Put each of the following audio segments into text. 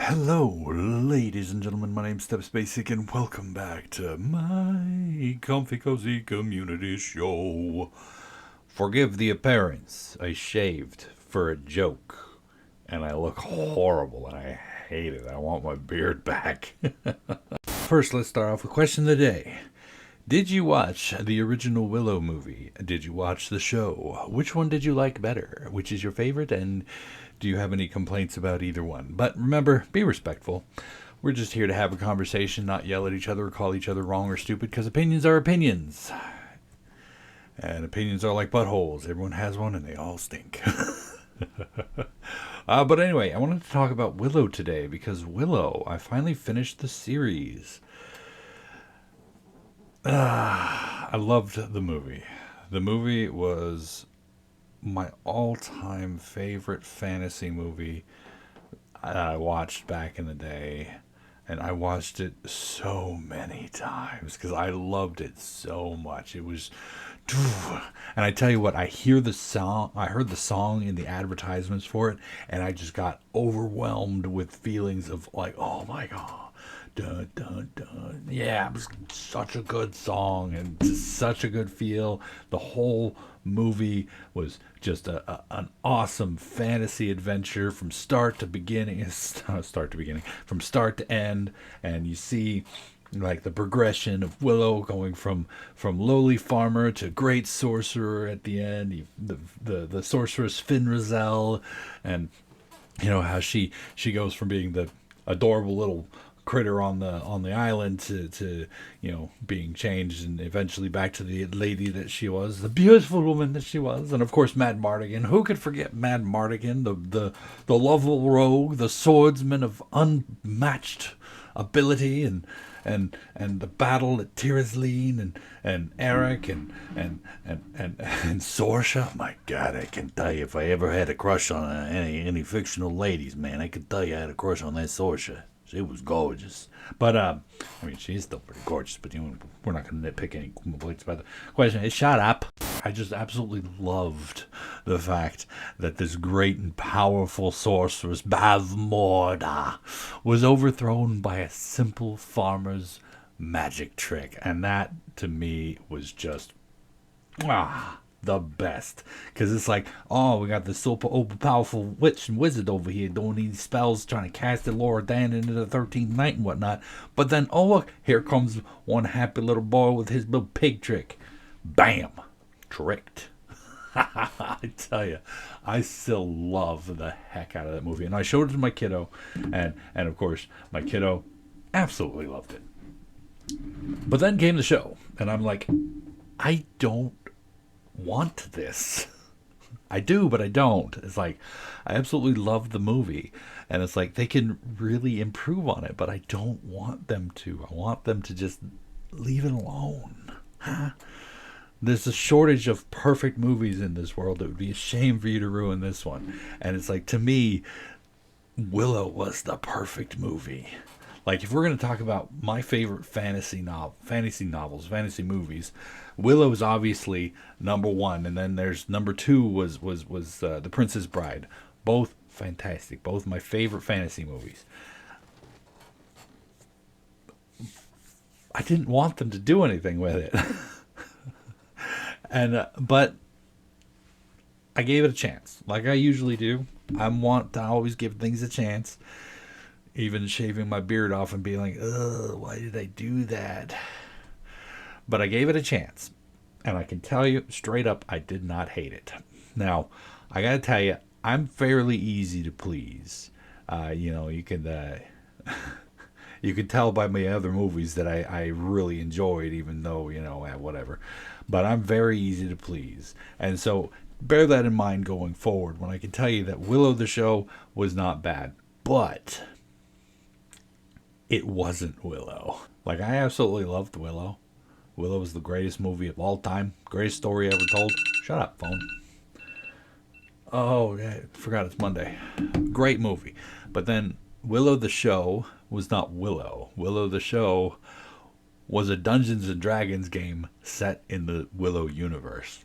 Hello, ladies and gentlemen. My name's StepsBasic, and welcome back to my comfy cozy community show. Forgive the appearance. I shaved for a joke, and I look horrible, and I hate it. I want my beard back. First, let's start off with question of the day. Did you watch the original Willow movie? Did you watch the show? Which one did you like better? Which is your favorite? And do you have any complaints about either one? But remember, be respectful. We're just here to have a conversation, not yell at each other or call each other wrong or stupid, because opinions are opinions. And opinions are like buttholes. Everyone has one and they all stink. But anyway, I wanted to talk about Willow today because Willow, I finally finished the series. I loved the movie. The movie was my all-time favorite fantasy movie I watched back in the day. And I watched it so many times because I loved it so much. It was... And I tell you what, I heard the song in the advertisements for it, and I just got overwhelmed with feelings of like, oh my God. Dun, dun, dun. Yeah, it was such a good song and just such a good feel. The whole movie was just an awesome fantasy adventure from start to beginning. From start to end. And you see like the progression of Willow going from lowly farmer to great sorcerer at the end. The sorceress Finrazel, and you know how she goes from being the adorable little critter on the island to being changed and eventually back to the lady that she was, the beautiful woman that she was. And of course Mad Mardigan, who could forget Mad Mardigan, the lovable rogue, the swordsman of unmatched ability, and the battle at Tirazleen and Eric and Sorsha. My God, I can tell you, if I ever had a crush on any fictional ladies, man, I could tell you I had a crush on that Sorsha. She was gorgeous. But, I mean, she's still pretty gorgeous, but we're not going to nitpick any complaints about the question. Shut up. I just absolutely loved the fact that this great and powerful sorceress, Bavmorda, was overthrown by a simple farmer's magic trick. And that, to me, was just... the best, because it's like, oh, we got this super overpowerful witch and wizard over here doing these spells, trying to cast the Laura Dan into the 13th night and whatnot. But then, oh look, here comes one happy little boy with his little pig trick. Bam, tricked. I tell you, I still love the heck out of that movie, and I showed it to my kiddo, and of course my kiddo absolutely loved it. But then came the show, and I'm like, I don't want this. I do, but I don't. It's like, I absolutely love the movie, and it's like they can really improve on it, but I don't want them to. I want them to just leave it alone. There's a shortage of perfect movies in this world. It would be a shame for you to ruin this one. And it's like, to me, Willow was the perfect movie. Like, if we're going to talk about my favorite fantasy movies, Willow is obviously number one, and then there's number two was The Princess Bride. Both fantastic, both my favorite fantasy movies. I didn't want them to do anything with it, but I gave it a chance, like I usually do. I want to always give things a chance. Even shaving my beard off and being like, ugh, why did I do that? But I gave it a chance. And I can tell you straight up, I did not hate it. Now, I got to tell you, I'm fairly easy to please. You can you can tell by my other movies that I really enjoyed, even though, whatever. But I'm very easy to please. And so bear that in mind going forward, when I can tell you that Willow the show was not bad. But it wasn't Willow. Like, I absolutely loved Willow. Willow was the greatest movie of all time. Greatest story ever told. Shut up, phone. Oh, yeah, forgot it's Monday. Great movie. But then Willow the show was not Willow. Willow the show was a Dungeons and Dragons game set in the Willow universe.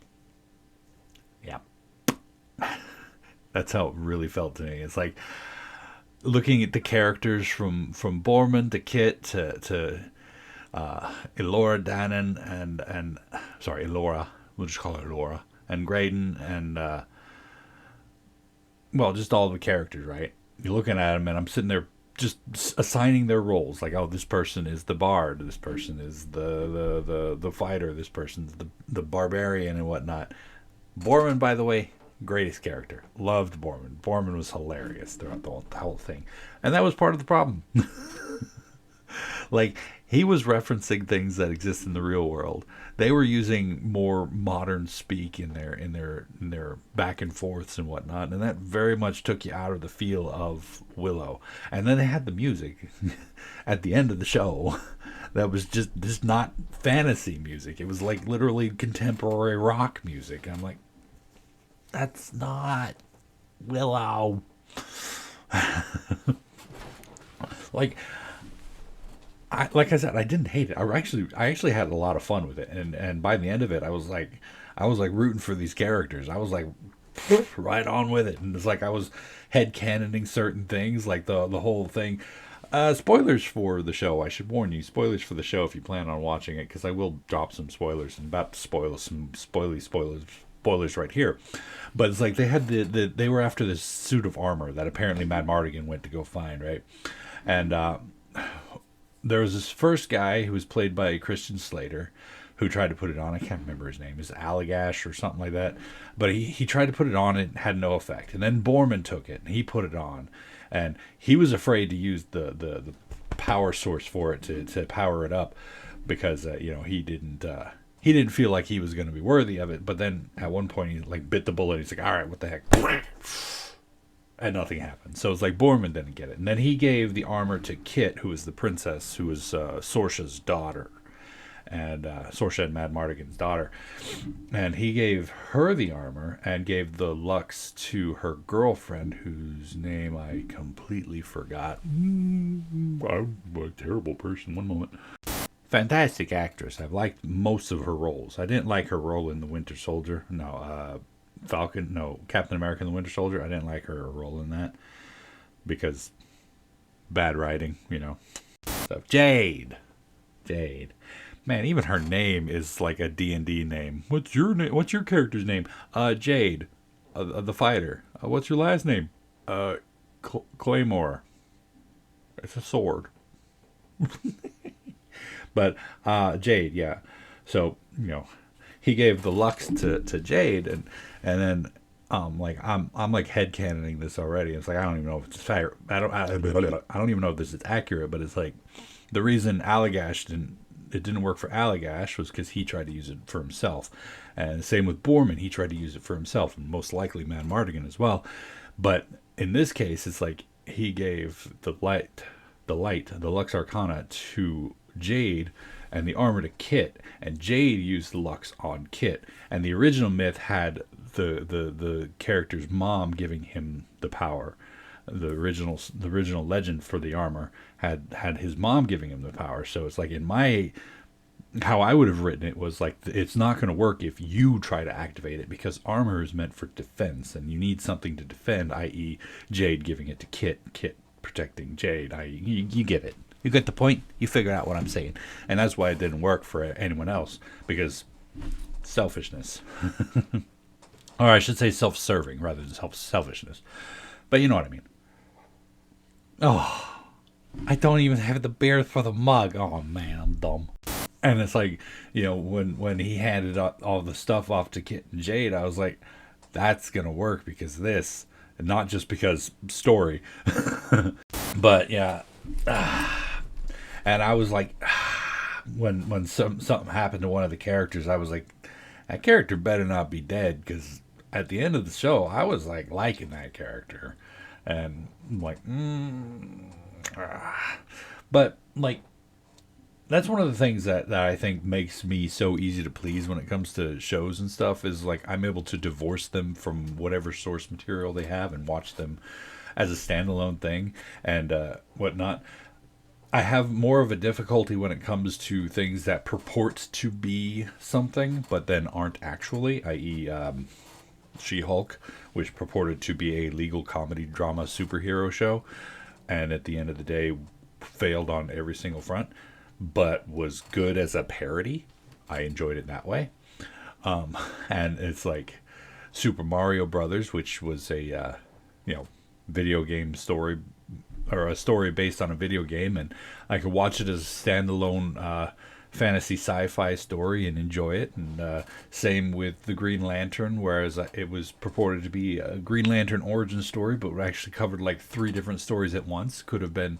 Yeah. That's how it really felt to me. It's like, looking at the characters from Borman to Kit to Elora Danon and sorry, Elora, we'll just call her Elora, and Graydon and well, just all the characters, right? You're looking at them, and I'm sitting there just assigning their roles. Like, oh, this person is the bard, this person is the fighter, this person's the barbarian and whatnot. Borman, by the way, greatest character. Loved Borman. Borman was hilarious throughout the whole thing, and that was part of the problem. Like, he was referencing things that exist in the real world. They were using more modern speak in their back and forths and whatnot, and that very much took you out of the feel of Willow. And then they had the music at the end of the show that was just not fantasy music. It was like literally contemporary rock music. And I'm like, that's not Willow. Like, like I said, I didn't hate it. I actually had a lot of fun with it, and by the end of it, I was like rooting for these characters. I was like right on with it, and it's like I was headcanoning certain things, like the whole thing. Spoilers for the show. I should warn you, spoilers for the show if you plan on watching it, because I will drop some spoilers and about to spoil some spoilers right here. But it's like they had they were after this suit of armor that apparently Mad Mardigan went to go find, right? And there was this first guy who was played by Christian Slater who tried to put it on. I can't remember his name. It's Allagash or something like that. But he tried to put it on. It had no effect. And then Borman took it and he put it on. And he was afraid to use the power source for it to power it up because he didn't feel like he was going to be worthy of it. But then at one point he like bit the bullet. He's like, all right, what the heck? And nothing happened. So it's like Borman didn't get it. And then he gave the armor to Kit, who was the princess, who was Sorsha's daughter. And Sorsha and Mad Mardigan's daughter. And he gave her the armor and gave the Lux to her girlfriend, whose name I completely forgot. I'm a terrible person. One moment. Fantastic actress. I've liked most of her roles. I didn't like her role in The Winter Soldier. No, Captain America and the Winter Soldier. I didn't like her role in that because bad writing, stuff. Jade, man, even her name is like a D&D name. What's your name? What's your character's name? Jade, the fighter. What's your last name? Claymore. It's a sword. But Jade, yeah. So he gave the Lux to Jade, and then I'm like headcanoning this already. It's like I don't even know if it's fair. I don't even know if this is accurate, but it's like the reason Allagash didn't work for Allagash was because he tried to use it for himself, and same with Borman. He tried to use it for himself, and most likely Mad Mardigan as well. But in this case, it's like he gave the Lux Arcana to Jade and the armor to Kit, and Jade used the Lux on Kit. And the original myth had the character's mom giving him the power. The original legend for the armor had his mom giving him the power. So it's like how I would have written it was like it's not going to work if you try to activate it, because armor is meant for defense, and you need something to defend, i.e. Jade giving it to Kit protecting Jade, i.e. you get it. You get the point? You figure out what I'm saying. And that's why it didn't work for anyone else, because selfishness. Or I should say self-serving rather than selfishness. But you know what I mean. Oh, I don't even have the beer for the mug. Oh, man, I'm dumb. And it's like, when he handed all the stuff off to Kit and Jade, I was like, that's going to work because this, and not just because story. But, yeah. And I was like, when something happened to one of the characters, I was like, that character better not be dead, because at the end of the show, I was like liking that character, and I'm like, but like, that's one of the things that I think makes me so easy to please when it comes to shows and stuff, is like I'm able to divorce them from whatever source material they have and watch them as a standalone thing and whatnot. I have more of a difficulty when it comes to things that purport to be something but then aren't actually, i.e. She-Hulk, which purported to be a legal comedy drama superhero show, and at the end of the day failed on every single front, but was good as a parody. I enjoyed it that way. And it's like Super Mario Brothers, which was a video game story, or a story based on a video game, and I could watch it as a standalone fantasy sci-fi story and enjoy it. And same with the Green Lantern, whereas it was purported to be a Green Lantern origin story, but we actually covered like 3 different stories at once. Could have been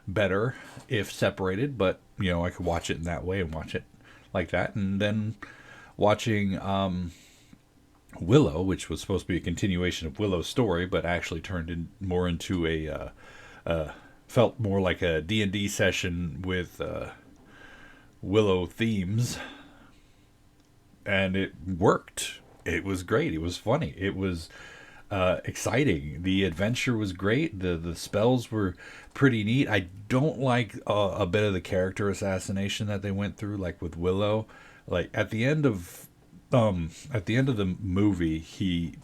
better if separated, but I could watch it in that way and watch it like that. And then watching Willow, which was supposed to be a continuation of Willow's story, but actually turned more into felt more like a D&D session with Willow themes, and it worked. It was great. It was funny. It was exciting. The adventure was great. The spells were pretty neat. I don't like a bit of the character assassination that they went through, like with Willow. Like at the end of the movie, he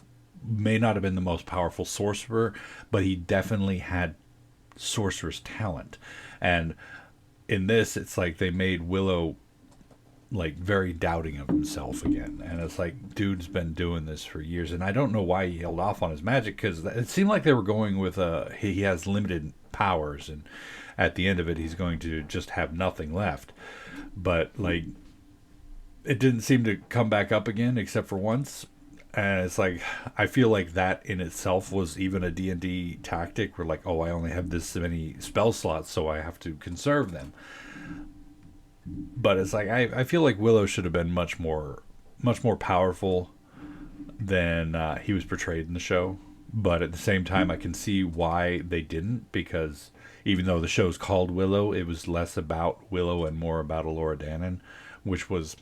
may not have been the most powerful sorcerer, but he definitely had sorcerer's talent. And in this, it's like they made Willow like very doubting of himself again, and it's like, dude's been doing this for years, and I don't know why he held off on his magic, because it seemed like they were going with he has limited powers, and at the end of it he's going to just have nothing left. But like, it didn't seem to come back up again except for once. And it's like, I feel like that in itself was even a D&D tactic, where like, oh, I only have this many spell slots, so I have to conserve them. But it's like, I feel like Willow should have been much more powerful than he was portrayed in the show. But at the same time, I can see why they didn't, because even though the show's called Willow, it was less about Willow and more about Elora Danan, which was,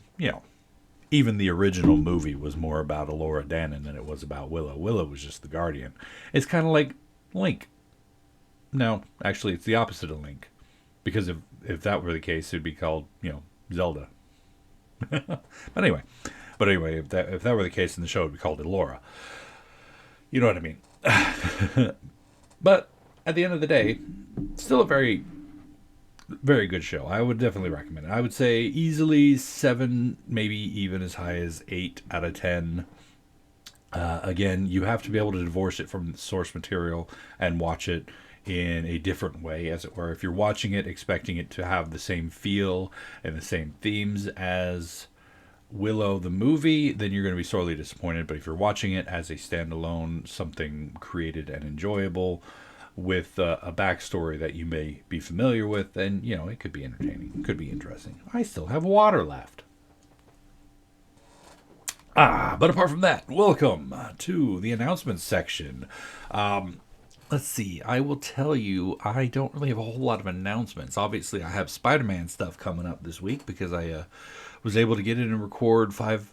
even the original movie was more about Elora Danan than it was about Willow. Willow was just the guardian. It's kind of like Link. No, actually, it's the opposite of Link. Because if that were the case, it'd be called, Zelda. But anyway, if that were the case in the show, it'd be called Elora. You know what I mean? But at the end of the day, still a very, very good show. I would definitely recommend it. I would say easily 7, maybe even as high as 8 out of 10. Again, you have to be able to divorce it from the source material and watch it in a different way, as it were. If you're watching it expecting it to have the same feel and the same themes as Willow the movie, then you're going to be sorely disappointed. But if you're watching it as a standalone, something created and enjoyable with a backstory that you may be familiar with, then it could be entertaining, it could be interesting. I still have water left. But apart from that, welcome to the announcements section. Let's see, I will tell you, I don't really have a whole lot of announcements. Obviously, I have Spider-Man stuff coming up this week, because I was able to get in and record 6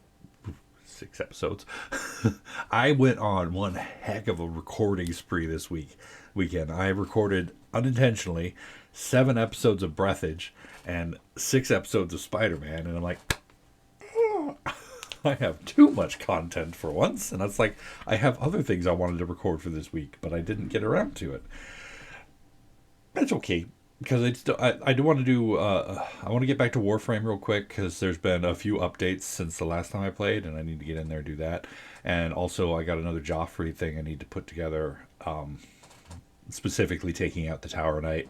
episodes. I went on one heck of a recording spree this weekend. I recorded, unintentionally, 7 episodes of Breathage and 6 episodes of Spider-Man, and I'm like, I have too much content for once. And it's like, I have other things I wanted to record for this week, but I didn't get around to it. That's okay, because I do want to do, I want to get back to Warframe real quick, because there's been a few updates since the last time I played, and I need to get in there and do that. And also, I got another Joffrey thing I need to put together, specifically taking out the Tower Knight.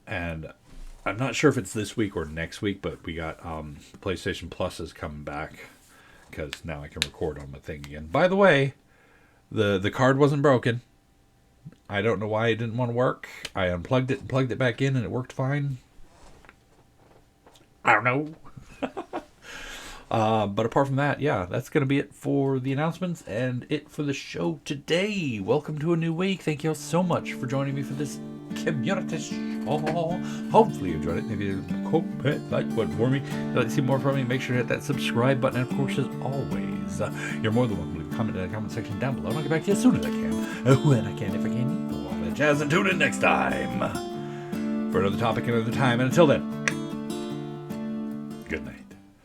And I'm not sure if it's this week or next week, but we got PlayStation Plus is coming back, because now I can record on my thing again. By the way, the card wasn't broken. I don't know why it didn't want to work. I unplugged it and plugged it back in, and it worked fine. I don't know. But apart from that, yeah, that's going to be it for the announcements and it for the show today. Welcome to a new week. Thank you all so much for joining me for this community show. Hopefully you enjoyed it. If you like what for me, if you'd like to see more from me, make sure to hit that subscribe button. And of course, as always, you're more than welcome to leave a comment in the comment section down below, and I'll get back to you as soon as I can. When I can, if I can. All that jazz, and tune in next time for another topic, another time. And until then,